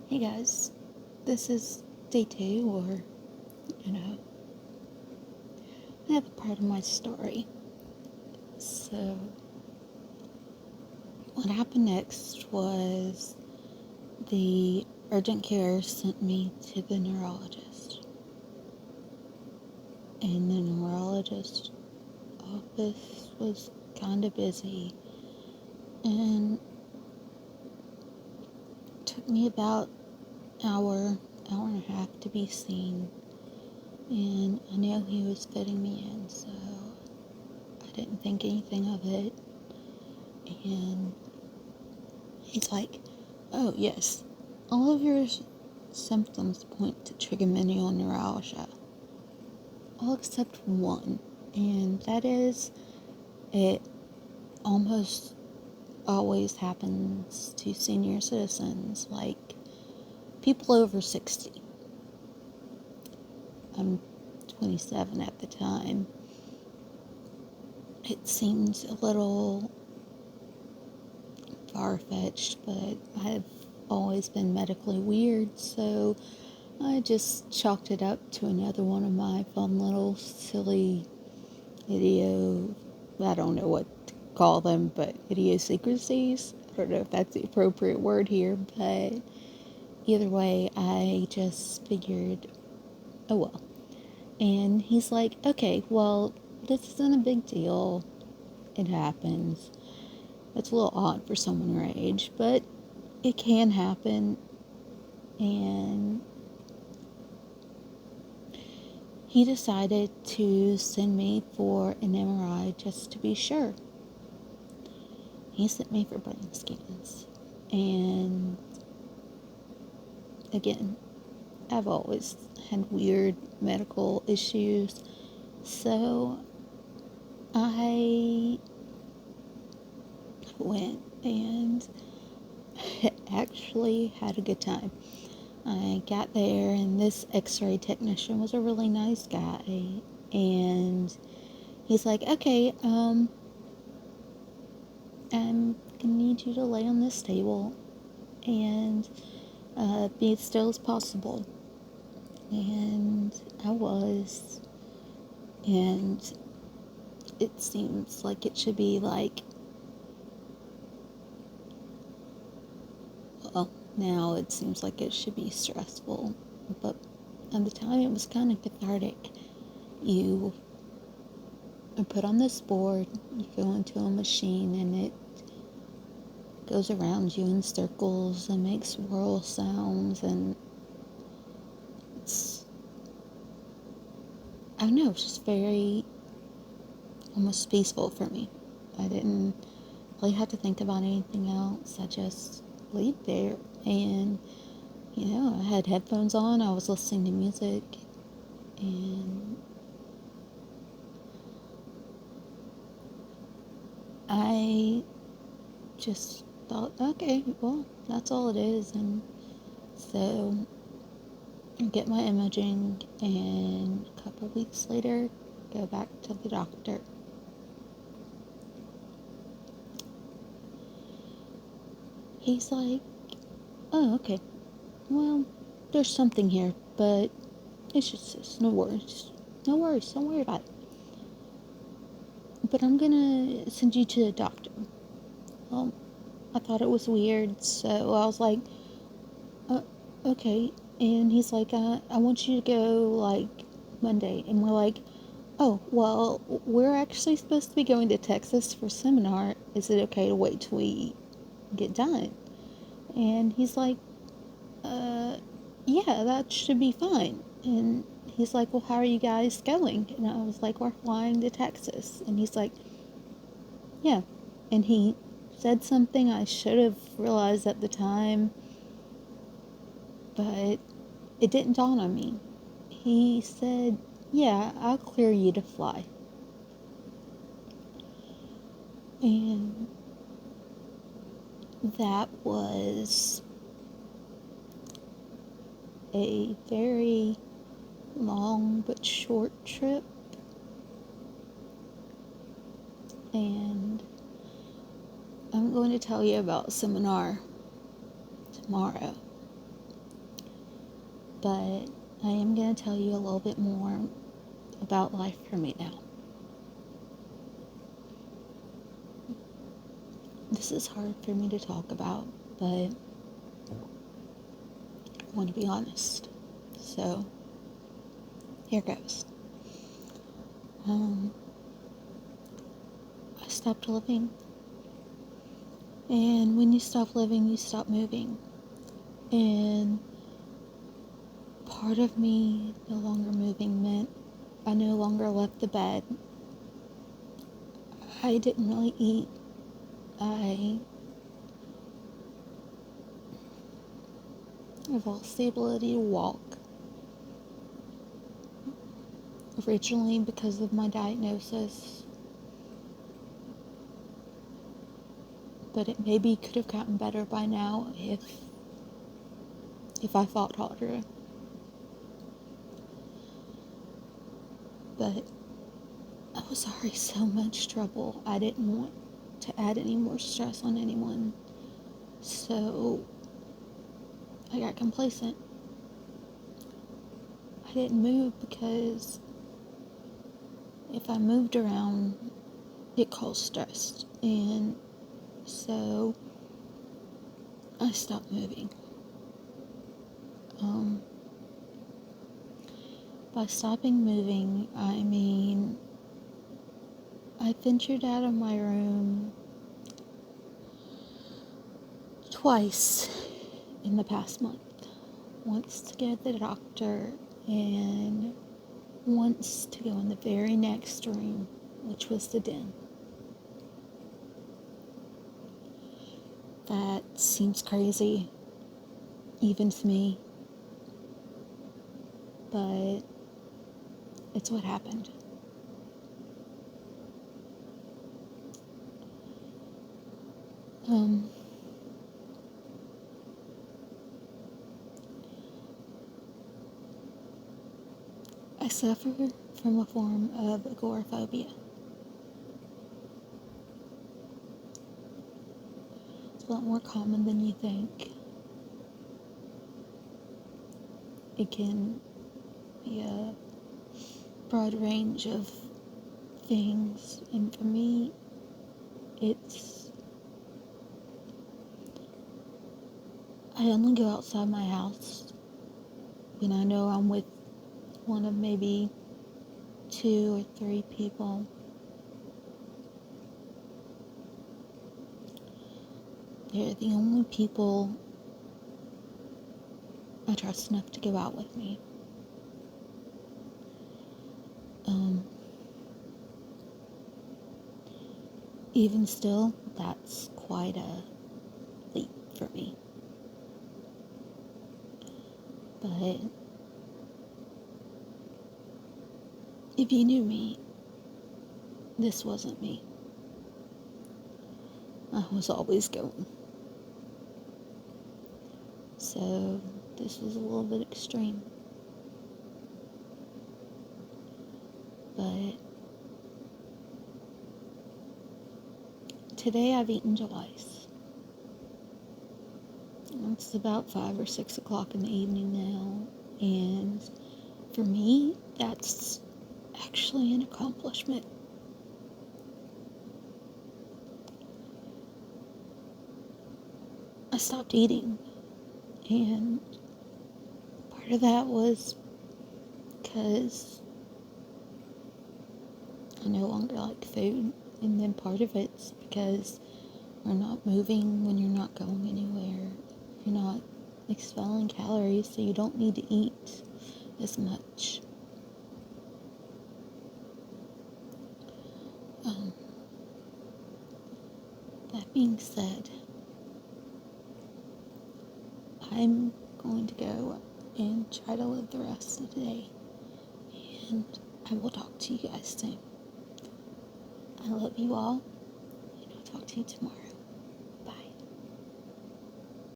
Hey guys, this is day two, or, you know, another part of my story. So, what happened next was the urgent care sent me to the neurologist. And the neurologist office was kind of busy, and it took me about hour and a half to be seen. And I knew he was fitting me in, so I didn't think anything of it. And he's like, "Oh, yes, all of your symptoms point to trigeminal neuralgia, all except one, and that is it almost always happens to senior citizens, like people over 60. I'm 27 at the time. It seems a little far-fetched, but I've always been medically weird, so I just chalked it up to another one of my fun little silly I don't know what to call them, but idiosyncrasies. I don't know if that's the appropriate word here, but either way, I just figured, oh well. And he's like, okay, well, this isn't a big deal. It happens. It's a little odd for someone your age, but it can happen. And he decided to send me for an MRI just to be sure. He sent me for brain scans. And again, I've always had weird medical issues. So I went and actually had a good time. I got there, and this x ray technician was a really nice guy. And he's like, okay, I'm gonna need you to lay on this table and be as still as possible. And I was, and it seems like it should be like, well, now it seems like it should be stressful, but at the time it was kind of cathartic. You are put on this board, you go into a machine, and it goes around you in circles and makes swirl sounds, and it's, I don't know, it's just very almost peaceful for me. I didn't really have to think about anything else. I just laid there, and I had headphones on. I was listening to music, and I just thought, okay, well, that's all it is. And so I get my imaging, and a couple weeks later, go back to the doctor. He's like, oh, okay, well, there's something here, but it's just no worries. No worries, don't worry about it. But I'm gonna send you to the doctor. Well, I thought it was weird, so I was like, uh, okay. And he's like, I want you to go, like, Monday. And we're like, oh, well, we're actually supposed to be going to Texas for seminar. Is it okay to wait till we get done? And he's like, uh, yeah, that should be fine. And he's like, well, how are you guys going? And I was like, we're flying to Texas. And he's like, yeah. And he said something I should have realized at the time, but it didn't dawn on me. He said, yeah, I'll clear you to fly. And that was a very long but short trip. And I'm going to tell you about seminar tomorrow. but I am going to tell you a little bit more about life for me now. This is hard for me to talk about, but I want to be honest. So, here goes. I stopped living. And when you stop living, you stop moving. And part of me no longer moving meant I no longer left the bed. I didn't really eat. I lost the ability to walk. Originally because of my diagnosis. But it maybe could have gotten better by now if I fought harder. But I was already so much trouble. I didn't want to add any more stress on anyone. So I got complacent. I didn't move because if I moved around, it caused stress. And so I stopped moving. By stopping moving, I mean I ventured out of my room twice in the past month. Once to go to the doctor, and once to go in the very next room, which was the den. That seems crazy, even to me, but it's what happened. I suffer from a form of agoraphobia. It's a lot more common than you think. It can be a broad range of things, and for me, I only go outside my house when I know I'm with one of maybe 2 or 3 people. They're the only people I trust enough to go out with me. Even still, that's quite a leap for me. But if you knew me, this wasn't me. I was always going. So this was a little bit extreme. But today I've eaten twice. It's about 5 or 6 o'clock in the evening now, and for me, that's actually an accomplishment. I stopped eating, and part of that was because I no longer like food, and then part of it's because we're not moving when you're not going anywhere. You're not expelling calories, so you don't need to eat as much. That being said, I'm going to go and try to live the rest of the day, and I will talk to you guys soon. I love you all, and I'll talk to you tomorrow.